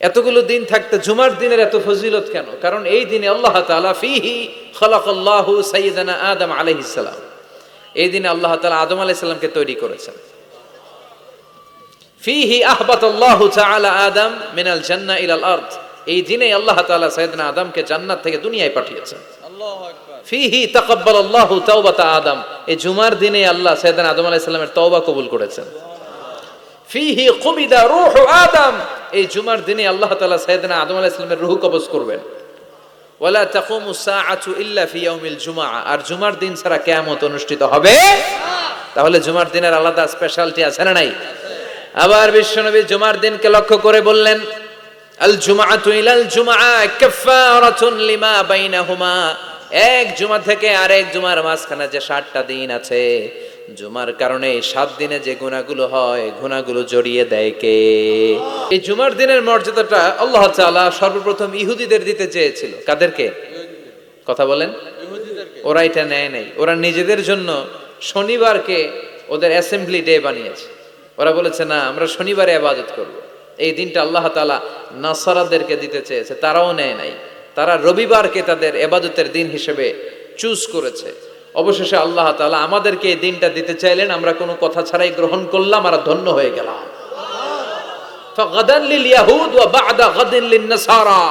এতগুলো দিন থাকতে জুমার দিনের এত ফজিলত কেন? কারণ এই দিনে আল্লাহ তাআলা ফিহি খালাকাল্লাহু সাইয়্যিদানা আদম আলাইহিস সালাম, এই দিনে আল্লাহ তাআলা আদম আলাইহিস সালামকে তৈরি করেছেন। ফিহি আহবাতাল্লাহু তাআলা আদম মিনাল জান্নাহ ইলাল আরদ, এই দিনে আল্লাহ তাআলা সাইয়্যিদানা আদমকে জান্নাত থেকে দুনিয়ায় পাঠিয়েছেন। আল্লাহু আকবার। ফিহি তাকাব্বালাল্লাহু তাওবাতা আদম, এই জুমার দিনে আল্লাহ সাইয়্যিদানা আদম আলাইহিস সালামের তওবা কবুল করেছেন। ফিহি কুবিদা রূহু আদম, এই জুমার দিনে আল্লাহ তাআলা সাইয়্যিদানা আদম আলাইহিস সালামের রূহ কবজ করবেন। ওয়ালা তাকুমু সাআতু ইল্লা ফি ইয়াউমিল জুমআ, আর জুমার দিন ছাড়া কিয়ামত অনুষ্ঠিত হবে না। তাহলে জুমার দিনের আলাদা স্পেশালিটি আছে না নাই? আবার বিশ্বনবী জুমার দিনকে লক্ষ্য করে বললেন, আল জুমআতু ইলাল জুমআ কাফফারাতুন লিমা বাইনাহুমা, এক জুমা থেকে আরেক জুমার মাঝখানে যে 7টা দিন আছে, জুমার কারণে 7 দিনে যে গুনাহগুলো হয়, গুনাহগুলো জড়িয়ে দেয় কে? এই জুমার দিনের মর্যাদাটা আল্লাহ তাআলা সর্বপ্রথম ইহুদিদের দিতে চেয়েছিল। কাদেরকে? কথা বলেন। ওরা এটা নেয় নাই, ওরা নিজেদের জন্য শনিবারকে ওদের অ্যাসেম্বলি ডে বানিয়েছে। ওরা বলেছে না, আমরা শনিবারে ইবাদত করব। এই দিনটা আল্লাহ তাআলা নাসারাদেরকে দিতে চেয়েছে, তারাও নেয় নাই। তারা রবিবারকে তাদের ইবাদতের দিন হিসেবে চুজ করেছে। অবশেষে আল্লাহ তাআলা আমাদেরকে এই দিনটা দিতে চাইলেন, আমরা কোনো কথা ছাড়াই গ্রহণ করলাম, আর ধন্য হয়ে গেলাম। ফাগাদান লিল ইয়াহুদ ওয়া বা'দা গাদিন লিন নাসারা,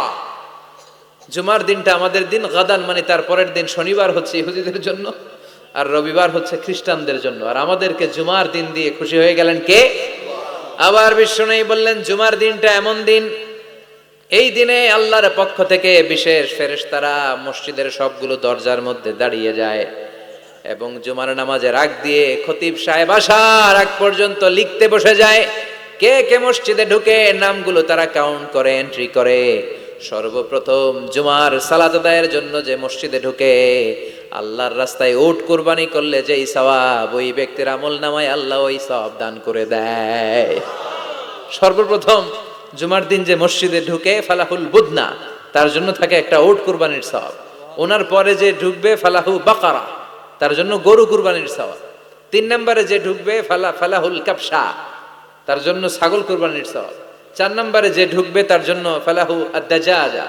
জুমার দিনটা আমাদের দিন, গাদান মানে তার পরের দিন শনিবার হচ্ছে ইহুদিদের জন্য, আর রবিবার হচ্ছে খ্রিস্টানদের জন্য। আর আমাদেরকে জুমার দিন দিয়ে খুশি হয়ে গেলেন কে? আবার বিশ্বনবী বললেন, জুমার দিনটা এমন দিন, এই দিনে আল্লাহর পক্ষ থেকে বিশেষ ফেরেশতারা মসজিদের সবগুলো দরজার মধ্যে দাঁড়িয়ে যায় এবং জুমার নামাজের আগ দিয়ে খতিব সাহেব আসার আগ পর্যন্ত লিখতে বসে যায়। কে কে মসজিদে ঢুকে নামগুলো তারা কাউন্ট করে, এন্ট্রি করে। সর্বপ্রথম জুমার সালাত আদায়ের জন্য যে মসজিদে ঢুকে, আল্লাহর রাস্তায় উট কুরবানি করলে যেই সওয়াব, ওই ব্যক্তির আমল নামায় আল্লাহ ওই সওয়াব দান করে দেয়। সর্বপ্রথম জুমার দিন যে মসজিদে ঢুকে, ফালাহুল বুদনা, তার জন্য থাকে একটা উট কুরবানির সওয়াব। ওনার পরে যে ঢুকবে ফালাহু বাকারা, তার জন্য গরু কুরবানির সওয়াব। 3 নম্বরে যে ঢুকবে ফালাহুল কাবসা, তার জন্য ছাগল কুরবানির সওয়াব। 4 নম্বরে যে ঢুকবে তার জন্য ফালাহু আদ-দাজাজা,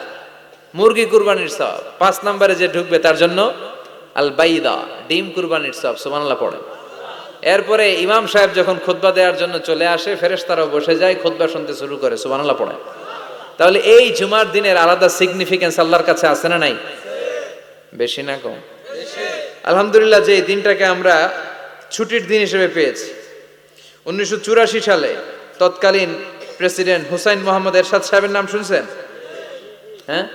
মুরগি কুরবানির সওয়াব। 5 নম্বরে যে ঢুকবে তার জন্য আল বাইদা, ডিম কুরবানির সওয়াব। সুবহানাল্লাহ পড়েন। এরপরে ইমাম সাহেব যখন খুতবা দেওয়ার জন্য চলে আসে, ফেরেশতারাও বসে যায়, খুতবা শুনতে শুরু করে। সুবহানাল্লাহ পড়েন। তাহলে এই জুমার দিনের আলাদা সিগনিফিকেন্স আল্লাহর কাছে আছে না নাই? বেশি না কম? আলহামদুলিল্লাহ যে এই দিনটাকে আমরা ছুটির দিন হিসেবে পেয়েছি। 1984 সালে তৎকালীন প্রেসিডেন্ট হুসাইন মোহাম্মদ এরশাদ সাহেবের নাম শুনছেন? হ্যাঁ,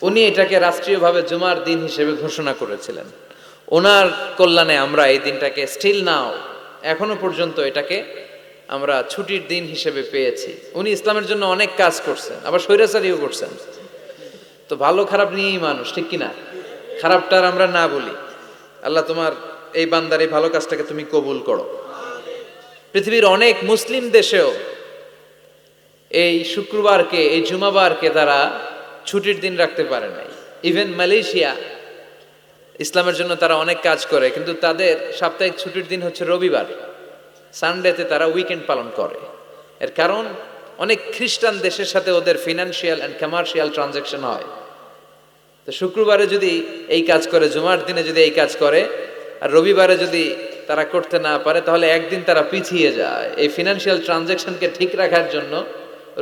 উনি এটাকে রাষ্ট্রীয়ভাবে জুমার দিন হিসেবে ঘোষণা করেছিলেন। ওনার কল্যাণে আমরা এই দিনটাকে স্টিল নাও, এখনো পর্যন্ত এটাকে আমরা ছুটির দিন হিসেবে পেয়েছি। উনি ইসলামের জন্য অনেক কাজ করছেন, আবার স্বৈরাচারীও করছেন। তো ভালো খারাপ নিয়েই মানুষ, ঠিক কিনা? খারাপটার আমরা না বলি। আল্লাহ তোমার এই বান্দার এই ভালো কাজটাকে তুমি কবুল করো। পৃথিবীর অনেক মুসলিম দেশেও এই শুক্রবারকে, এই জুমাবারকে তারা ছুটির দিন রাখতে পারে নাই। ইভেন মালয়েশিয়া, ইসলামের জন্য তারা অনেক কাজ করে, কিন্তু তাদের সাপ্তাহিক ছুটির দিন হচ্ছে রবিবার। সানডেতে তারা উইকেন্ড পালন করে। এর কারণ অনেক খ্রিস্টান দেশের সাথে ওদের ফিনান্সিয়াল অ্যান্ড কমার্শিয়াল ট্রানজাকশন হয়। তো শুক্রবারে যদি এই কাজ করে, জুমার দিনে যদি এই কাজ করে, আর রবিবারে যদি তারা করতে না পারে, তাহলে একদিন তারা পিছিয়ে যায়। এই ফিনান্সিয়াল ট্রানজাকশনকে ঠিক রাখার জন্য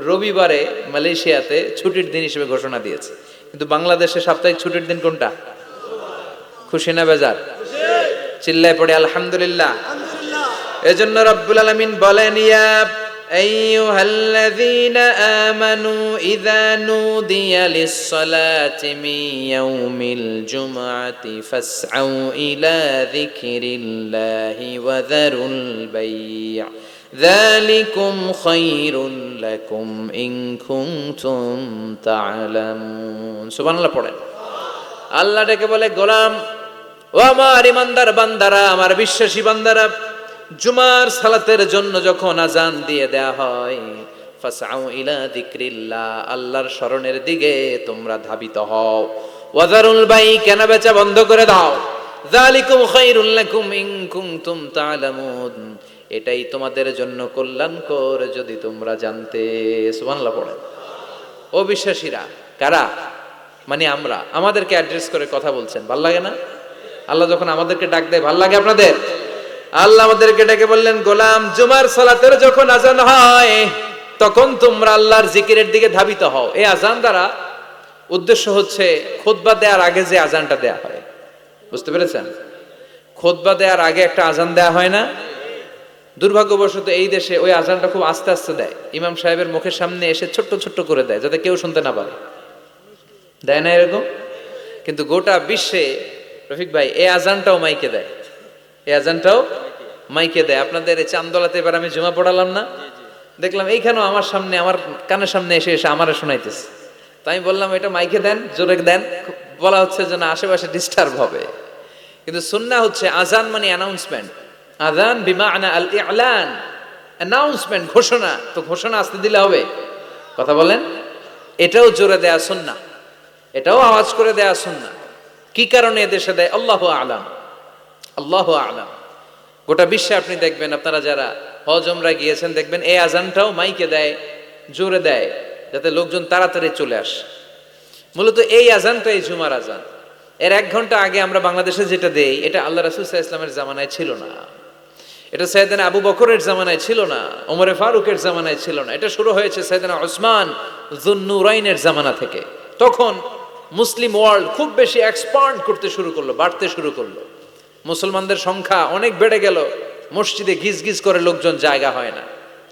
রবিবারে মালয়েশিয়াতে ছুটির দিন হিসেবে ঘোষণা দিয়েছে। কিন্তু বাংলাদেশে সাপ্তাহিক ছুটির দিন কোনটা? খুশি না বেজার? চিল্লায় পড়ে আলহামদুলিল্লাহ। এজন্য রব্বুল আলামিন বলেন, ইয়া আইয়ুহাল্লাযীনা আমানু ইযা নুদিয়া লিস-সালাতি মিন ইয়াউমিল জুমআতি ফাসআউ ইলা যিকরিল্লাহি ওয়া যারুল বাই', যালিকুম খায়রুল লাকুম ইন কুনতুম তা'লামুন। সুবহানাল্লাহ পড়েন। আল্লাহ ডেকে বলে, গোলাম ও আমার ইমানদার বান্দারা, আমার বিশ্বাসী বান্দারা, জুমার সালাতের জন্য যখন আজান দিয়ে দেয়া হয়, ফাসআউ ইলা যিকরিল্লাহ, আল্লাহর স্মরণের দিকে তোমরা ধাবিত হও। ওয়াজারুল বাই, কেনা বেচা বন্ধ করে দাও। যালিকুম খায়রুল লাকুম ইন কুনতুম তা'লামুন, এটাই তোমাদের জন্য কল্যাণকর যদি তোমরা জানতে। সুবহানাল্লাহ পড়েন। অবিশ্বাসীরা কারা? মানে আমরা, আমাদেরকে অ্যাড্রেস করে কথা বলছেন, ভাল লাগে না? আল্লাহ যখন আমাদেরকে ডাক দেয় ভাল লাগে আপনাদের? আল্লাহ আমাদেরকে ডেকে বললেন, গোলাম জুমার সালাতের যখন আজান হয় তখন তোমরা আল্লাহর জিকিরের দিকে ধাবিত হও। এই আজান দ্বারা উদ্দেশ্য হচ্ছে খুতবা দেওয়ার আগে যে আজানটা দেয়া হয়, বুঝতে পেরেছেন? খুতবা দেওয়ার আগে একটা আজান দেয়া হয় না? দুর্ভাগ্যবশত এই দেশে ওই আজানটা খুব আস্তে আস্তে দেয়, ইমাম সাহেবের মুখের সামনে এসে ছোট্ট ছোট্ট করে দেয় যাতে কেউ শুনতে না পারে, দেয় না এরকম? কিন্তু গোটা বিশ্বে রফিক ভাই এই আজানটাও মাইকে দেয়, এই আজানটাও মাইকে দেয়। আপনাদের এই চান্দোলাতে এবার আমি জুমা পড়ালাম না, দেখলাম এইখানেও আমার সামনে, আমার কানের সামনে এসে এসে আমারে শোনাইতেছে। তাই আমি বললাম এটা মাইকে দেন, জোরে দেন, বলা হচ্ছে যেন আশেপাশে ডিস্টার্ব হবে। কিন্তু সুন্নাহ হচ্ছে আজান মানে অ্যানাউন্সমেন্ট, আযান বিমা'না আল ই'লান, অ্যানাউন্সমেন্ট, ঘোষণা। তো ঘোষণা আসতে দিলে হবে? কথা বলেন। এটাও জোরে দেয়া সুন্নাহ, এটাও আওয়াজ করে দেয়া সুন্নাহ। কি কারণে এদেশে দেয়? আল্লাহু আ'লাম, আল্লাহু আ'লাম। গোটা বিশ্বে আপনি দেখবেন, আপনারা যারা হজ উমরা গিয়েছেন দেখবেন এই আজানটাও মাইকে দেয়, জোরে দেয়, যাতে লোকজন তাড়াতাড়ি চলে আসে। মূলত এই আজানটাই জুমার আজান। এর 1 ঘন্টা আগে আমরা বাংলাদেশে যেটা দেই, এটা আল্লাহ রাসূল সাল্লাল্লাহু আলাইহি ওয়াসাল্লামের জামানায় ছিল না, এটা সাইয়েদনা আবু বকরের জামানায় ছিল না, ওমরে ফারুকের জামানায় ছিল না, এটা শুরু হয়েছে সাইয়েদনা উসমান যুন্নুরাইনের জামানা থেকে। তখন মুসলিম ওয়ার্ল্ড খুব বেশি এক্সপান্ড করতে শুরু করলো, বাড়তে শুরু করলো, মুসলমানদের সংখ্যা অনেক বেড়ে গেল, মসজিদে গিজ গিজ করে লোকজন, জায়গা হয় না।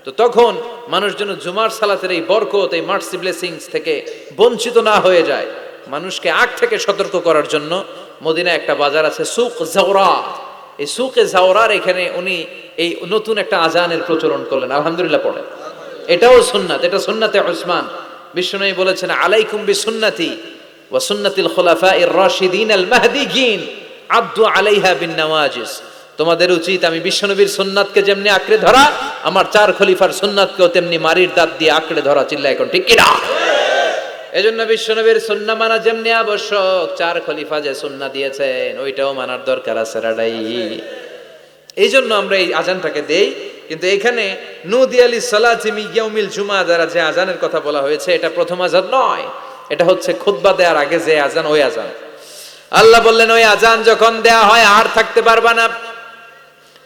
তো তখন মানুষ যেন জুমার সালাতের এই বরকত, এই মার্সি ব্লেসিংস থেকে বঞ্চিত না হয়ে যায়, মানুষকে আগ থেকে সতর্ক করার জন্য মদিনায় একটা বাজার আছে সুক জাওরা, এই সুকে জাওরার এখানে উনি এই নতুন একটা আজানের প্রচলন করলেন। আলহামদুলিল্লাহ পড়ে, এটাও সুন্নাত, এটা সুন্নাতে উসমান। বিশ্বনবী বলেছেন, আলাইকুম বিসুন্নতি ওয়া সুন্নাতিল খুলাফাইর রাশিদিন আল মাহদিয়িন আদু আলাইহা বিন নওয়াজিস। তোমাদের উচিত আমি বিশ্বনবীর সুন্নাতকে যেমনি আঁকড়ে ধরা, আমার 4 খলিফার সুন্নাতকেও তেমনি মারির দাঁত দিয়ে আঁকড়ে ধরা। চিল্লায় এখন ঠিক কিনা? এজন্য বিশ্বনবীর সুন্নাহ মানা যেমনি আবশ্যক, 4 খলিফা যে সুন্নাহ দিয়েছেন ওইটাও মানার দরকার আছে রাডাই। এই জন্য আমরা এই আজানটাকে দেই। কিন্তু এখানে নুদি আলি সালাতি মি ইয়াউমিল জুমা দ্বারা যে আজানের কথা বলা হয়েছে, এটা প্রথম আজান নয়, এটা হচ্ছে খুতবা দেওয়ার আগে যে আজান, ওই আজান। আল্লাহ বললেন ওই আজান যখন দেয়া হয় আর থাকতে পারবা না।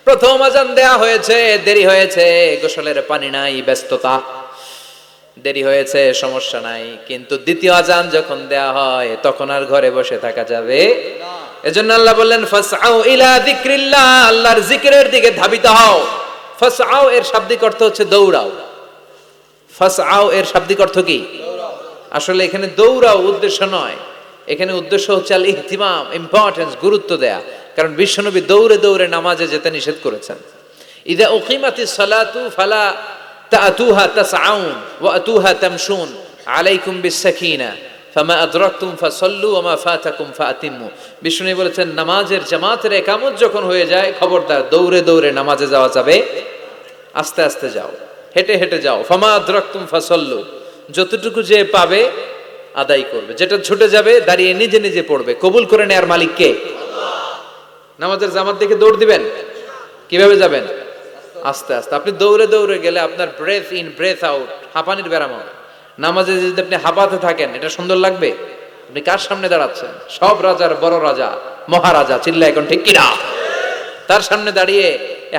প্রথম আজান দেয়া হয়েছে, দেরি হয়েছে, গোসলের পানি নাই, ব্যস্ততা, দেরি হয়েছে, সমস্যা নাই। কিন্তু দ্বিতীয় আজান যখন দেয়া হয় তখন আর ঘরে বসে থাকা যাবে না। এজন্য আল্লাহ বললেন ফাসআউ ইলা যিকরিল্লাহ, আল্লাহর জিকিরের দিকে ধাবিত হও। ফাসআউ এর শাব্দিক অর্থ হচ্ছে দৌড়াও। ফাসআউ এর শাব্দিক অর্থ কি? আসলে এখানে দৌড়াও উদ্দেশ্য নয়, এখানে উদ্দেশ্য হচ্ছে আল ইহতিমাম, ইম্পর্টেন্স, গুরুত্ব দেয়া। কারণ বিশ্বনবী দৌড়ে দৌড়ে নামাজে যেতে নিষেধ করেছেন। ইযা উকিমাতিস সালাতু ফালা তাতুহা তাসআউন ওয়া আতুহা তামশুন আলাইকুম বিস-সাকিনা ফামা আদরাকতুম ফাসাল্লু ওয়া মা ফাতাকুম ফাআতিমু। বিশ্বনবী বলেছেন নামাজের জামাতের ইকামত যখন হয়ে যায়, খবরদার দৌড়ে দৌড়ে নামাজে যাওয়া যাবে, আস্তে আস্তে যাও, হেঁটে হেঁটে যাও। ফামা আদরাকতুম ফাসাল্লু, যতটুকু যে পাবে আদায় করবে, যেটা ছুটে যাবে দাঁড়িয়ে নিজে নিজে পড়বে। কবুল করে নেয়ার মালিক কে? নামাজের জামাত দেখে দৌড় দিবেন, কিভাবে যাবেন? আস্তে আস্তে। আপনি দৌড়ে দৌড়ে গেলে আপনার ব্রেথ ইন ব্রেথ আউট, হাঁপানির ব্যারাম হবে। নামাজে যদি আপনি হাঁপাতে থাকেন, এটা সুন্দর লাগবে? আপনি কার সামনে দাঁড়াচ্ছেন? সব রাজার বড় রাজা, মহারাজা, চিল্লা এখন ঠিক কিনা? তার সামনে দাঁড়িয়ে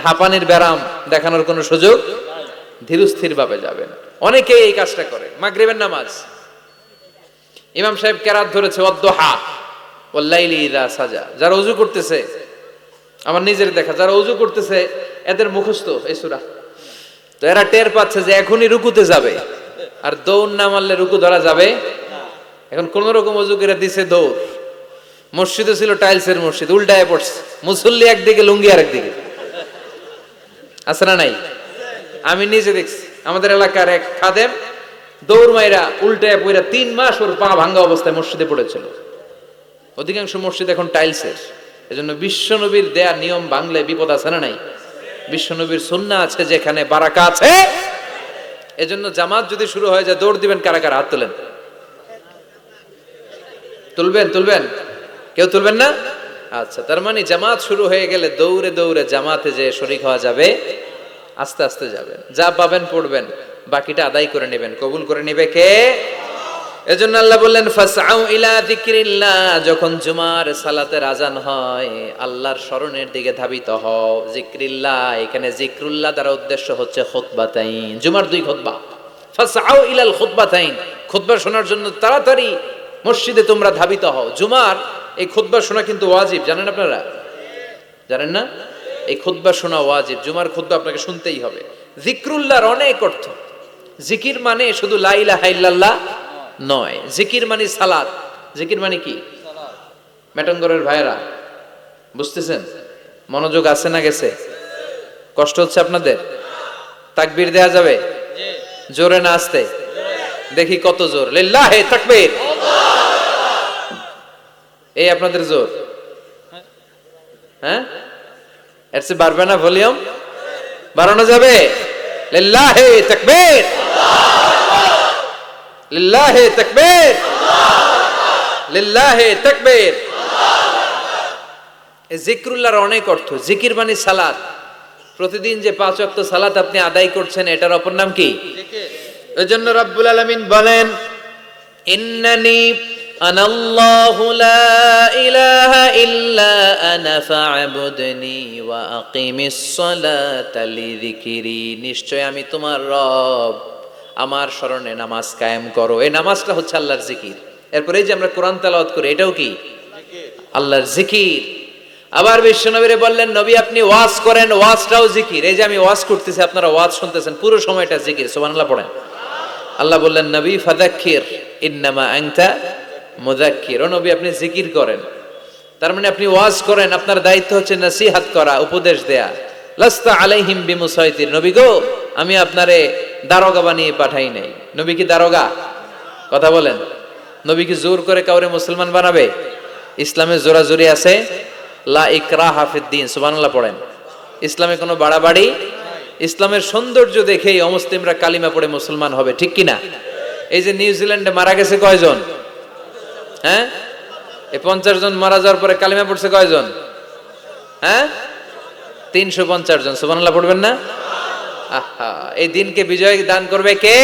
হাঁপানির ব্যারাম দেখানোর কোনো সুযোগ, ধীরস্থির ভাবে যাবেন। অনেকেই এই কাজটা করে। মাগরিবের নামাজ, ইমাম সাহেব কেরাত ধরেছে ওয়াদ-দুহা ওয়াল-লাইলি ইযা সাজা। যারা ওযু করতেছে, আমার নিজের দেখা, যারা ওযু করতেছে এদের মুখস্থ এই সূরা, তো এরা টের পাচ্ছে যে এখনই রুকুতে যাবে, আর দৌড় না মারলে রুকু ধরা যাবে। এখন কোন রকম ওযু করে দিছে দৌড়। মসজিদে ছিল টাইলসের মসজিদ, উল্টায় পড়ছে, মুসল্লি একদিকে, লুঙ্গি আরেকদিকে। আছে না নাই? আমি নিজে দেখছি, আমাদের এলাকার এক খাদেম দৌড় মাইরা উল্টায় পইরা 3 মাস ওর পা ভাঙা অবস্থায় মসজিদে পড়েছিল। অধিকাংশ মসজিদ এখন টাইলসের। এজন্য বিশ্বনবীর দেয়া নিয়ম ভাঙলে বিপদ আছে না নাই? বিশ্বনবীর সুন্নাহ আছে যেখানে বারাকা আছে। এজন্য জামাত যদি শুরু হয়ে যায়, দৌড় দিবেন কারা কারা? হাত তোলেন। তুলবেন? তুলবেন? কেউ তুলবেন না? আচ্ছা, তার মানে জামাত শুরু হয়ে গেলে দৌড়ে দৌড়ে জামাতে যে শরীক হওয়া যাবে, আস্তে আস্তে যাবেন, যা পাবেন পড়বেন, বাকিটা আদায় করে নেবেন। কবুল করে নেবে কে? এজন্য আল্লাহ বললেন ফাসআউ ইলা যিকরিল্লাহ, যখন জুমার সালাতের আজান হয় আল্লাহর স্মরণের দিকে ধাবিত হও। যিকরিল্লাহ, এখানে যিকরুল্লাহ দ্বারা উদ্দেশ্য হচ্ছে খুতবাতাইন, জুমার দুই খুতবা। ফাসআউ ইলাল খুতবাতাইন, খুতবা শোনার জন্য তাড়াতাড়ি মসজিদে তোমরা ধাবিত হও। জুমার এই খুতবা শোনা কিন্তু ওয়াজিব, জানেন আপনারা? জানেন না? এই খুতবা শোনা ওয়াজিব, জুমার খুতবা আপনাকে শুনতেই হবে। যিকরুল্লাহর অনেক অর্থ। জিকির মানে শুধু লা ইলাহা ইল্লাল্লাহ নয়, জিকির মানে সালাত। জিকির মানে কি? মেটনগরের ভাইরা বুঝতেছেন? মনোযোগ আছে না গেছে? কষ্ট হচ্ছে আপনাদের? তাকবীর দেয়া যাবে? জোরে না আস্তে? দেখি কত জোর। লিল্লাহি তাকবীর। এই আপনাদের জোর? হ্যাঁ, এর চেয়ে বাড়বে না? ভলিউম বাড়ানো যাবে? লিল্লাহি তাকবীর, লিল্লাহি তাকবীর, লিল্লাহি তাকবীর। এই যিকরুল্লাহর অনেক অর্থ। জিকির মানে সালাত। প্রতিদিন যে 5 ওয়াক্ত সালাত আপনি আদায় করছেন এটার অপর নাম কি? জিকির। এজন্য রব্বুল আলামিন বলেন ইন্নানি আনাল্লাহু লা ইলাহা ইল্লা আনা ফা'বুদনি ওয়া আকিমিস সালাতা লিযিকরি, নিশ্চয় আমি তোমার রব, আমার স্মরণে নামাজ কায়েম করো। এই নামাজটা হচ্ছে আল্লাহর জিকির। এরপরে যে আমরা কোরআন তেলাওয়াত করি এটাও কি? আল্লাহর জিকির। আবার বিশ্বনবীরে বললেন নবী আপনি ওয়াজ করেন, ওয়াজটাও জিকির। এই যে আমি ওয়াজ করতেছি, আপনারা ওয়াজ শুনতেছেন, পুরো সময়টা জিকির। সুবহানাল্লাহ পড়েন। আল্লাহ বললেন নবী ফাযাক্কির ইন্নামা আনতা মুযাক্কির, ও নবী আপনি জিকির করেন, তার মানে আপনি ওয়াজ করেন, আপনার দায়িত্ব হচ্ছে নসিহত করা, উপদেশ দেয়া। লাস্তা আলাইহিম বিমুসাইতির, নবী গো আমি আপনারে দারোগা বানিয়ে পাঠাই নাই। নবী কি দারোগা? কথা বলেন। নবী কি জোর করে কাউরে মুসলমান বানাবে? ইসলামে জোরাজুরি আছে? লা ইকরাহা ফিদ্দিন। সুবহানাল্লাহ পড়েন। ইসলামে কোনো বাড়াবাড়ি। ইসলামের সৌন্দর্য দেখেই অমুসলিমরা কালিমা পড়ে মুসলমান হবে, ঠিক কিনা? এই যে নিউজিল্যান্ডে মারা গেছে কয়জন? হ্যাঁ, এই 50 জন মারা যাওয়ার পরে কালিমা পড়ছে কয়জন? হ্যাঁ, 350 জন। সুবহানাল্লাহ পড়বেন না? আহা, এই দিনকে বিজয় দান করবে কে?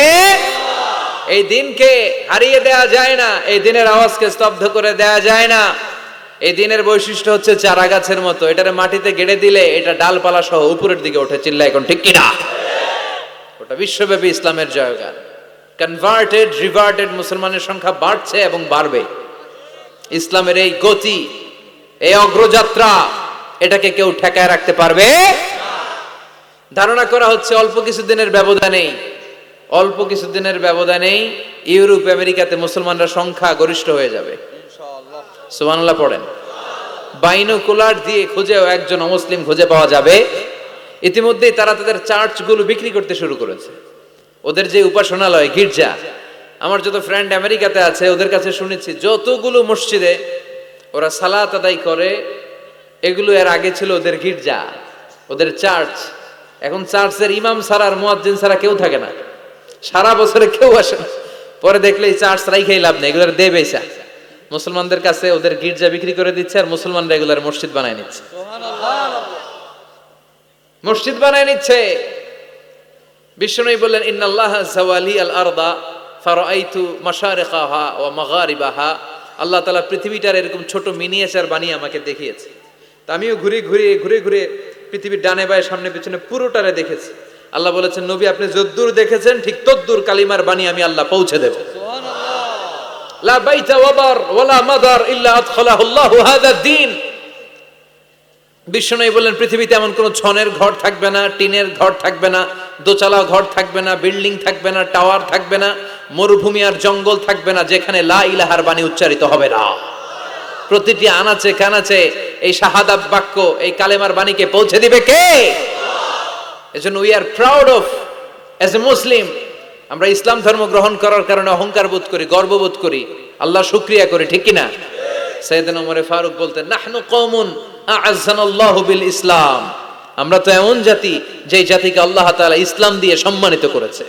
এই দিনকে হারিয়ে দেয়া যায় না, এই দিনের আওয়াজকে স্তব্ধ করে দেয়া যায় না। এই দিনের বৈশিষ্ট্য হচ্ছে চারা গাছের মতো, এটারে মাটিতে গেড়ে দিলে এটা ডালপালা সহ উপরের দিকে ওঠে। চিল্লা এখন ঠিক কিনা? ওটা বিশ্বব্যাপী ইসলামের জয়গান। কনভার্টেড রিভার্টেড মুসলমানের সংখ্যা বাড়ছে এবং বাড়বে। ইসলামের এই গতি, এই অগ্রযাত্রা, এটাকে কেউ ঠেকায় রাখতে পারবে? ধারণা করা হচ্ছে অল্প কিছুদিনের ব্যবধানেই, অল্প কিছুদিনের ব্যবধানেই ইউরোপ আমেরিকাতে মুসলমানরা সংখ্যা গরিষ্ঠ হয়ে যাবে। সুবহানাল্লাহ পড়েন। বাইনোকুলার দিয়ে খুঁজেও একজন অমুসলিম খুঁজে পাওয়া যাবে। ইতিমধ্যেই তারা তাদের চার্চগুলো বিক্রি করতে শুরু করেছে। ওদের যে উপাসনালয়, গির্জা, আমার যত ফ্রেন্ড আমেরিকাতে আছে ওদের কাছে শুনেছি যতগুলো মসজিদে ওরা সালাত আদায় করে এগুলো এর আগে ছিল ওদের গির্জা, ওদের চার্চ। এখন চার্চের ইমাম ছাড়া আর মুয়াজ্জিন ছাড়া কেউ থাকে না, সারা বছরে কেউ আসে না। পরে দেখলে এই চার্চ রাইখাই লাভ নেই, এগুলোর দে বেচা। মুসলমানদের কাছে ওদের গির্জা বিক্রি করে দিচ্ছে আর মুসলমানরা এগুলোর মসজিদ বানায় নিচ্ছে। মসজিদ বানায় নিচ্ছে। বিশ্বনবী বললেন ইন্নাল্লাহা যাওয়ালি আল আরদা ফারাআইতু মাশারিকাহা ওয়া মাগারিবাহা, আল্লাহ তাআলা পৃথিবীটার এরকম ছোট মিনিয়েচার বানিয়ে আমাকে দেখিয়েছে। তা আমিও ঘুরে ঘুরে পৃথিবীর ডানে বায়ে সামনে পিছনে পুরোটারে দেখেছি। আল্লাহ বলেছেন নবী আপনি যদ্দূর দেখেছেন ঠিক তদ্দূর কালিমার বাণী আমি আল্লাহ পৌঁছে দেব। লা বাইতা ওয়াবার ওয়ালা মাদার ইল্লা আদখালাহুল্লাহু হাযা দ্বীন। বিশ্বনবী বললেন পৃথিবীতে এমন কোন ছনের ঘর থাকবে না, টিনের ঘর থাকবে না, দোচালা ঘর থাকবে না, বিল্ডিং থাকবে না, টাওয়ার থাকবে না, মরুভূমি আর জঙ্গল থাকবে না যেখানে লা ইলাহার বাণী উচ্চারিত হবে না। প্রতিটি আনাচে কানাচে এই শাহাদাত বাক্য, এই কালেমার বাণীকে পৌঁছে দিবে কে? এজন্য we are proud of as a Muslim. আমরা ইসলাম ধর্ম গ্রহণ করার কারণে অহংকার বোধ করি, গর্ববোধ করি, আল্লাহ শুকরিয়া করি, ঠিক কিনা? সাইয়েদনা ওমর ফারুক বলতেন নাহনু কওমুন আ'আজ্জানাল্লাহু বিল ইসলাম, আমরা তো এমন জাতি যে জাতিকে আল্লাহ তাআলা ইসলাম দিয়ে সম্মানিত করেছে।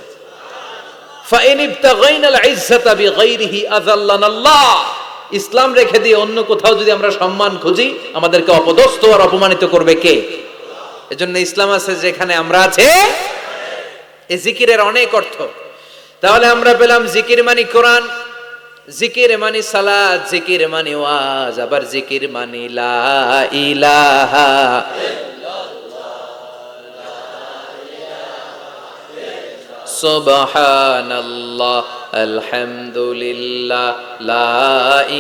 ফাইন ইবতাগাইনাল ইজ্জাতা বিগাইরিহি আযাল্লানাল্লাহ, ইসলাম রেখে দিয়ে অন্য কোথাও যদি আমরা সম্মান খুঁজি আমাদেরকে অপদস্থ আর অপমানিত করবে কে? এজন্য ইসলাম আছে যেখানে আমরা আছে। এই জিকিরের অনেক অর্থ। তাহলে আমরা পেলাম জিকির মানে কোরআন, জিকির মানে সালাত, জিকির মানে ওয়াজ, আবার জিকির মানে লা ইলাহা। সুবহানাল্লাহ, আলহামদুলিল্লাহ, লা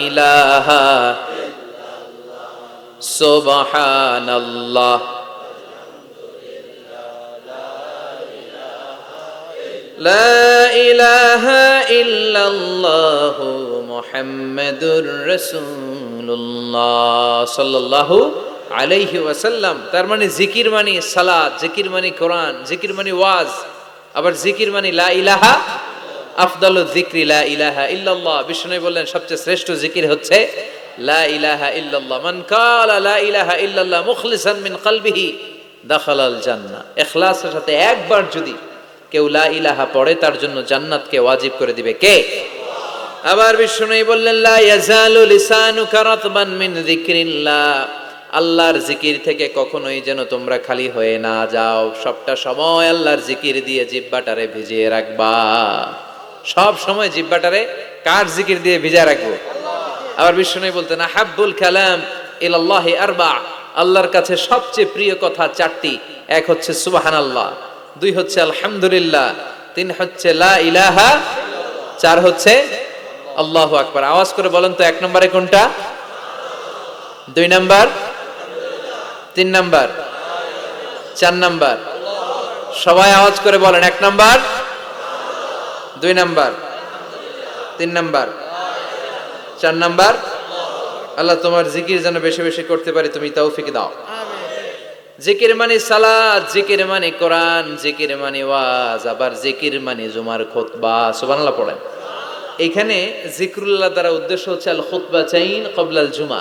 ইলাহা, সুবহানাল্লাহ, লা ইলাহা ইল্লাল্লাহ, মুহাম্মাদুর রাসূলুল্লাহ সাল্লাল্লাহু আলাইহি ওয়াসাল্লাম। তার মানে জিকির মানে সালাত, জিকির মানে কোরআন, জিকির মানে ওয়াজ, আবার জিকির মানে লা ইলাহা। আফদালু যিকরি লা ইলাহা ইল্লাল্লাহ। বিষ্ণু বললেন সবচেয়ে শ্রেষ্ঠ জিকির হচ্ছে লা ইলাহা ইল্লাল্লাহ। মান কালা লা ইলাহা ইল্লাল্লাহ মুখলিসান মিন কলবিহি দাখালাল জান্নাহ। ইখলাসের সাথে একবার যদি কেউ লা ইলাহা পড়ে, তার জন্য জান্নাতকে ওয়াজিব করে দিবে কে? আবার বিষ্ণু বললেন লা ইয়াজালু লিসানুকা রাতবান মিন যিকরিল্লাহ। আল্লাহর জিকির থেকে কখনোই যেন তোমরা খালি হয়ে না যাও, সবটা সময় আল্লাহর জিকির দিয়ে জিহ্বাটারে ভিজিয়ে রাখবা। সব সময় জিহ্বাটারে কার জিকির দিয়ে ভিজিয়ে রাখবো? আবার বিষ্ণু বলতেন আহাব্বুল কালাম ইলাল্লাহি আরবা। আল্লাহর কাছে সবচেয়ে প্রিয় কথা চারটি। এক হচ্ছে সুবহানাল্লাহ, দুই হচ্ছে আলহামদুলিল্লাহ, তিন হচ্ছে লা ইলাহা, চার হচ্ছে আল্লাহু আকবার। আওয়াজ করে বলেন তো, এক নম্বরে কোনটা? দুই নাম্বার, তিন নাম্বার, চার নাম্বার? সবাই আওয়াজ করে বলেন, এক নাম্বার, দুই নাম্বার, তিন নাম্বার, চার নাম্বার। আল্লাহ তোমার জিকির যেন বেশি বেশি করতে পারি, তুমি তৌফিক দাও। জিকির মানে সালাত, জিকির মানে কোরআন, জিকির মানে ওয়াজ, আবার জিকির মানে জুমার খুতবা। সুবহানাল্লাহ পড়েন। এখানে জিকরুল্লাহ দ্বারা উদ্দেশ্য হচ্ছে আল খুতবাতাইন ক্বাবলাল জুমা।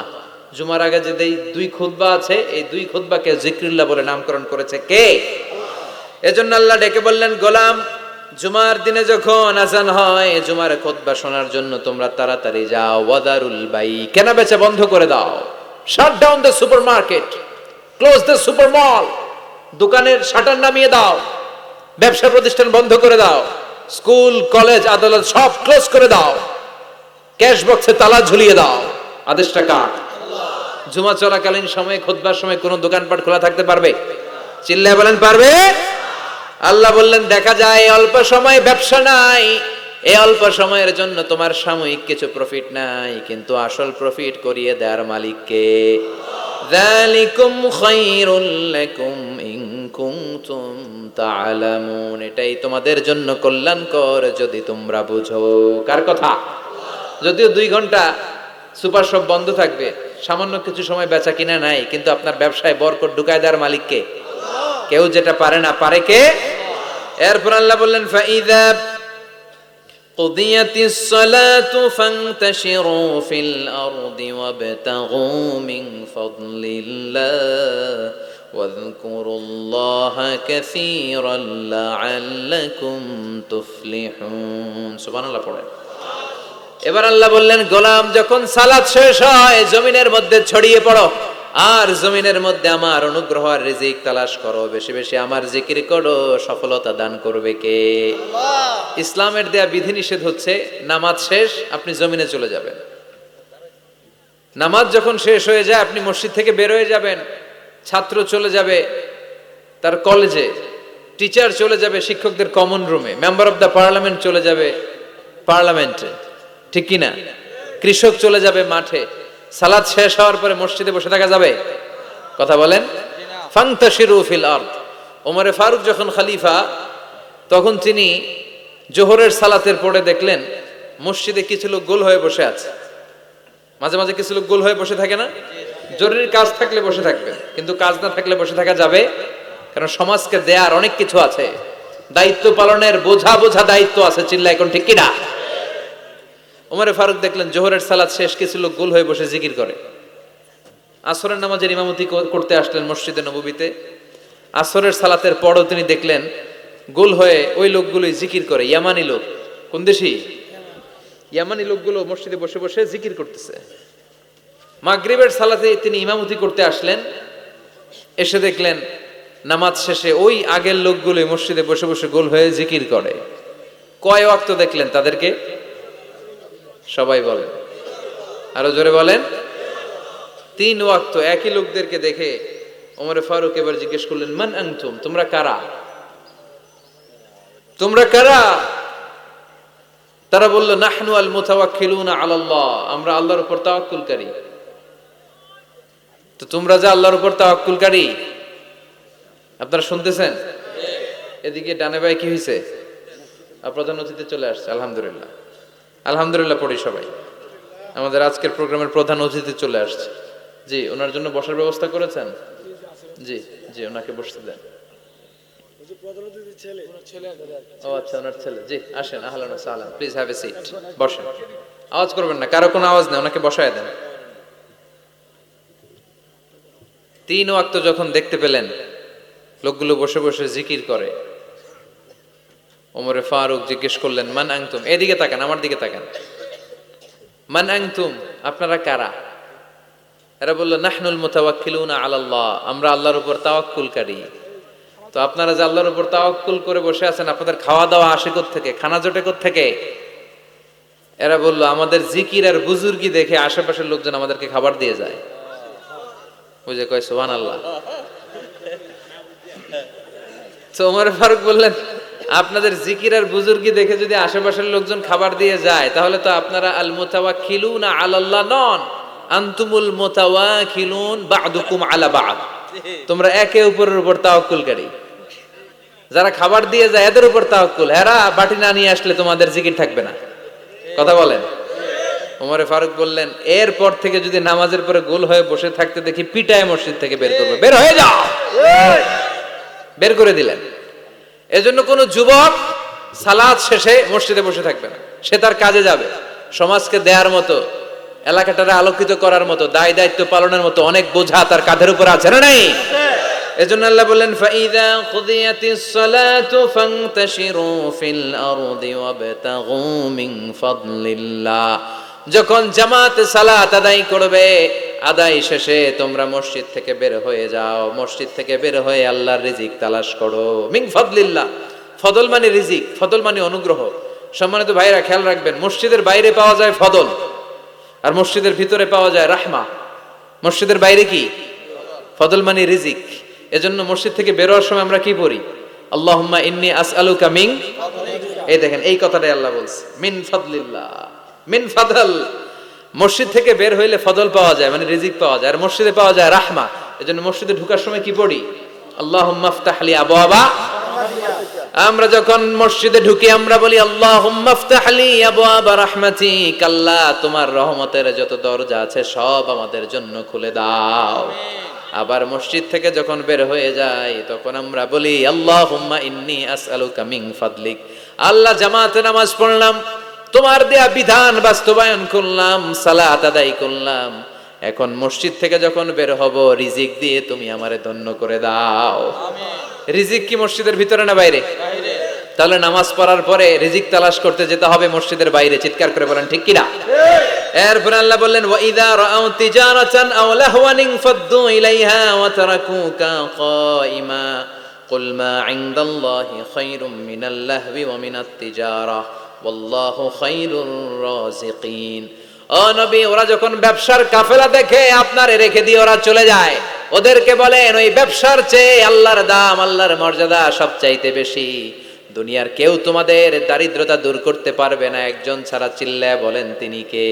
জুমার আগে যে দুই খুতবা আছে, এই দুই খুতবাকে জিকরুল্লাহ বলে নামকরণ করেছে কে? এজন্য আল্লাহ ডেকে বললেন, গোলাম জুমার দিনে যখন আজান হয়, জুমার খুতবা শোনার জন্য তোমরা তাড়াতাড়ি যাও। ওয়াদারুল বাই, কেনা বেচা বন্ধ করে দাও। Shut down the supermarket, close the super মল। দোকানের শাটার নামিয়ে দাও, ব্যবসা প্রতিষ্ঠান বন্ধ করে দাও, স্কুল কলেজ আদালত সব ক্লোজ করে দাও, ক্যাশ বক্সে তালা ঝুলিয়ে দাও। আদেশটা কার? জুমা চলাকালীন সময়ে, খুতবার সময় কোন দোকানপাট খোলা থাকতে পারবে? চিল্লায় বলেন পারবে? আল্লাহ বললেন দেখা যায় অল্প সময় ব্যবসা নাই, এই অল্প সময়ের জন্য তোমার সাময়িক কিছু প্রফিট নাই, কিন্তু আসল প্রফিট করিয়ে দেওয়ার মালিক কে? যালিকুম খায়রুল লাকুম ইন কুনতুম তা'লামুন। এটাই তোমাদের জন্য কল্যাণকর যদি তোমরা বুঝো। কার কথা? যদিও 2 ঘন্টা সুপার শপ বন্ধ থাকবে, সামান্য কিছু সময় বেচা কিনা নাই, কিন্তু আপনার ব্যবসায় বরকত ঢুকায় দেওয়ার মালিক কে? কেউ যেটা পারে না, পারে কে? এরপর আল্লাহ বললেন ফাইযা কুদিয়াতিস সালাতু ফান্তাশিরু ফিল আরদি ওয়াবতাগু মিন ফাদলিল্লাহ ওয়াযকুরুল্লাহা কাসীরান লাআল্লাকুম তুফলিহুন। সুবহানাল্লাহ পড়েন। এবার আল্লাহ বললেন গোলাম যখন সালাত শেষ হয়, জমিনের মধ্যে ছড়িয়ে পড়ো, আর জমিনের মধ্যে আমার অনুগ্রহ আর রিজিক তালাশ করো, বেশি বেশি আমার জিকির করো। সফলতা দান করবে কে? আল্লাহ। ইসলামের দেয়া বিধিনিষেধ হচ্ছে নামাজ শেষ আপনি জমিনে চলে যাবেন। নামাজ যখন শেষ হয়ে যায় আপনি মসজিদ থেকে বের হয়ে যাবেন, ছাত্র চলে যাবে তার কলেজে, টিচার চলে যাবে শিক্ষকদের কমন রুমে, মেম্বার অফ দ্য পার্লামেন্ট চলে যাবে পার্লামেন্টে, ঠিক কিনা? কৃষক চলে যাবে মাঠে। সালাত শেষ হওয়ার পরে মসজিদে বসে থাকা যাবে? কথা বলেন। ফান্তাশিরু ফিল আরদ। ওমরে ফারুক যখন খলিফা, তখন তিনি জোহরের সালাতের পরে দেখলেন মসজিদে কিছু লোক গোল হয়ে বসে আছে। মাঝে মাঝে কিছু লোক গোল হয়ে বসে থাকে না? জরুরি কাজ থাকলে বসে থাকবে, কিন্তু কাজ না থাকলে বসে থাকা যাবে? কারণ সমাজকে দেয়ার অনেক কিছু আছে, দায়িত্ব পালনের বোঝা বোঝা দায়িত্ব আছে। চিল্লা এখন ঠিক কিনা? ওমরে ফারুক দেখলেন জোহরের সালাত শেষ, কিছু লোক গোল হয়ে বসে জিকির করে। আসরের নামাজের ইমামতি করতে আসলেন মসজিদে নববীতে। আসরের সালাতের পরও তিনি দেখলেন গোল হয়ে ওই লোকগুলোই জিকির করে। ইয়ামানি লোক। কোন দেশি? ইয়ামানি লোকগুলো মসজিদে বসে বসে জিকির করতেছে। মাগরিবের সালাতে তিনি ইমামতি করতে আসলেন, এসে দেখলেন নামাজ শেষে ওই আগের লোকগুলোই মসজিদে বসে বসে গোল হয়ে জিকির করে। কয় ওয়াক্ত দেখলেন তাদেরকে? সবাই বলেন, আরো জোরে বলেন। 3 ওয়াক্ত একই লোকদেরকে দেখে ওমর ফারুক এবার জিজ্ঞেস করলেন, মান আনতুম, তোমরা কারা? তোমরা কারা? তারা বলল, নাহনু আল মুতাওয়াক্কিলুনা আলাল্লাহ, আমরা আল্লাহর উপর তাওয়াক্কুলকারী। তো তোমরা যে আল্লাহর উপর তাওয়াক্কুলকারী, আপনারা শুনতেছেন? এদিকে ডানে বাই কি হয়েছে? প্রধান অতিথি চলে আসছে, আলহামদুলিল্লাহ। আলহামদুলিল্লাহ পড়ি সবাই। আমাদের আজকের প্রোগ্রামের প্রধান অতিথি চলে আসছে। জি, ওনার জন্য বসার ব্যবস্থা করেছেন? জি জি, ওনাকে বসতে দেন। ও আচ্ছা, ওনার ছেলে। জি, আসেন, আহলান ওয়া সাহলান, প্লিজ হ্যাভ এ সিট, বসেন। আওয়াজ করবেন না, কারো কোনো আওয়াজ নেই, ওনাকে বসায় দেন। 3 ওয়াক্ত যখন দেখতে পেলেন লোকগুলো বসে বসে জিকির করে, ওমরে ফারুক জিজ্ঞেস করলেন, মান আনতুম, এদিকে তাকান, আমার দিকে তাকান। মান আনতুম, আপনারা কারা? এরা বলল, নাহনুল মুতাওয়াক্কিলুনা আলাল্লাহ, আমরা আল্লাহর উপর তাওয়াক্কুলকারী। তো আপনারা যে আল্লাহর উপর তাওয়াক্কুল করে বসে আছেন, আপনাদের খাওয়া দাওয়া আসে কোত্থেকে, খানা জোটে কোত্থেকে? এরা বলল, আমাদের জিকির আর বুজুর্গি দেখে আশেপাশের লোকজন আমাদেরকে খাবার দিয়ে যায়। বুঝে কয় সুবহানাল্লাহ। তো ওমর ফারুক বললেন, আপনাদের জিকির আর বুজুর্গি দেখে যদি আশেপাশের লোকজন খাবার দিয়ে যায়, তাহলে তো আপনারা আল মুতাওয়াক্কিলুনা আলাল্লাহ নন, আনতুমুল মুতাওয়াক্কিলুন বা'দুকুম আলা বা'দ। তোমরা একে অপরের উপর তাওয়াক্কুলকারী। যারা খাবার দিয়ে যায় এদের উপর তাওয়াক্কুল, এরা বাটি না নিয়ে আসলে তোমাদের জিকির থাকবে না। কথা বলেন। ওমরে ফারুক বললেন, এরপর থেকে যদি নামাজের পরে গোল হয়ে বসে থাকতে দেখি, পিটায় মসজিদ থেকে বের করবে, বের হয়ে যাও, বের করে দিলেন। এজন্য কোন যুবক সালাত শেষে মসজিদে বসে থাকবে না, সে তার কাজে যাবে। সমাজকে দেয়ার মতো, এলাকাটারে আলোকিত করার মতো, দায় দায়িত্ব পালনের মতো অনেক বোঝা তার কাঁধের উপর আছে না নাই? এজন্য আল্লাহ বললেন, ফাইদা কুদিয়াতিস সালাতু ফান্তাশিরু ফিল আরদি ওয়াবতাগু মিন ফাদলিল্লাহ। যখন জামাতে সালাত আদায় করবে, আদায় শেষে তোমরা মসজিদ থেকে বের হয়ে যাও, মসজিদ থেকে বের হয়ে আল্লাহর রিজিক তালাশ করো। মিন ফাদলিল্লাহ, ফদল মানে রিজিক, ফদল মানে অনুগ্রহ। সম্মানিত ভাইরা খেয়াল রাখবেন, মসজিদের বাইরে পাওয়া যায় ফদল, আর মসজিদের ভিতরে পাওয়া যায় রাহমা। মসজিদের বাইরে কি? ফদল মানে রিজিক। এজন্য মসজিদ থেকে বের হওয়ার সময় আমরা কি পড়ি? আল্লাহুম্মা ইন্নী আসআলুকা মিন, এই দেখেন এই কথাটাই আল্লাহ বলছে, মিন ফাদলিল্লাহ, মিন ফাদল। মসজিদ থেকে বের হইলে ফদল পাওয়া যায়, মানে রিজিক পাওয়া যায়, আর মসজিদে পাওয়া যায় রাহমা। এজন্য মসজিদে ঢোকার সময় কি পড়ি? আল্লাহুম্মা আফতাহ লি আবওয়াবা। আমরা যখন মসজিদে ঢুকি আমরা বলি, আল্লাহুম্মা আফতাহ লি আবওয়াবা রাহমাতিক, আল্লাহ তোমার রহমতের যত দরজা আছে সব আমাদের জন্য খুলে দাও। আবার মসজিদ থেকে যখন বের হয়ে যায় তখন আমরা বলি, আল্লাহুম্মা ইন্নী আসআলুকা মিন ফাদলিক, আল্লাহ জামাতে নামাজ পড়লাম, তোমার দেয়া বিধান বাস্তবায়ন করলাম, সালাত আদায় করলাম, এখন মসজিদ থেকে যখন বের হব রিজিক দিয়ে তুমি আমারে ধন্য করে দাও। রিজিক কি মসজিদের ভিতরে না বাইরে? তাহলে নামাজ পড়ার পরে রিজিক তালাশ করতে যেতে হবে মসজিদের বাইরে। চিৎকার করে বলেন ঠিক কিনা? এরপর আল্লাহ বললেন, ওয়া ইযা রাআউ তিজারাতান আও লাহওয়ান ফাদ্দু ইলাইহা ওয়া তারাকুকা কাইমা কুল মা ইনদাল্লাহি খায়রুম মিনাল লাহবি ওয়া মিনাত তিজারা ওয়াল্লাহু খায়রুর রাযিকিন। ও নবী, ওরা যখন ব্যবসার কাফেলা দেখে আপনারে রেখে দিয়ে ওরা চলে যায়, ওদেরকে বলেন ওই ব্যবসার চেয়ে আল্লাহর দাম, আল্লাহর মর্যাদা সবচাইতে বেশি। দুনিয়ার কেউ তোমাদের দারিদ্রতা দূর করতে পারবে না, একজন ছাড়া। চিল্লায় বলেন তিনি কে?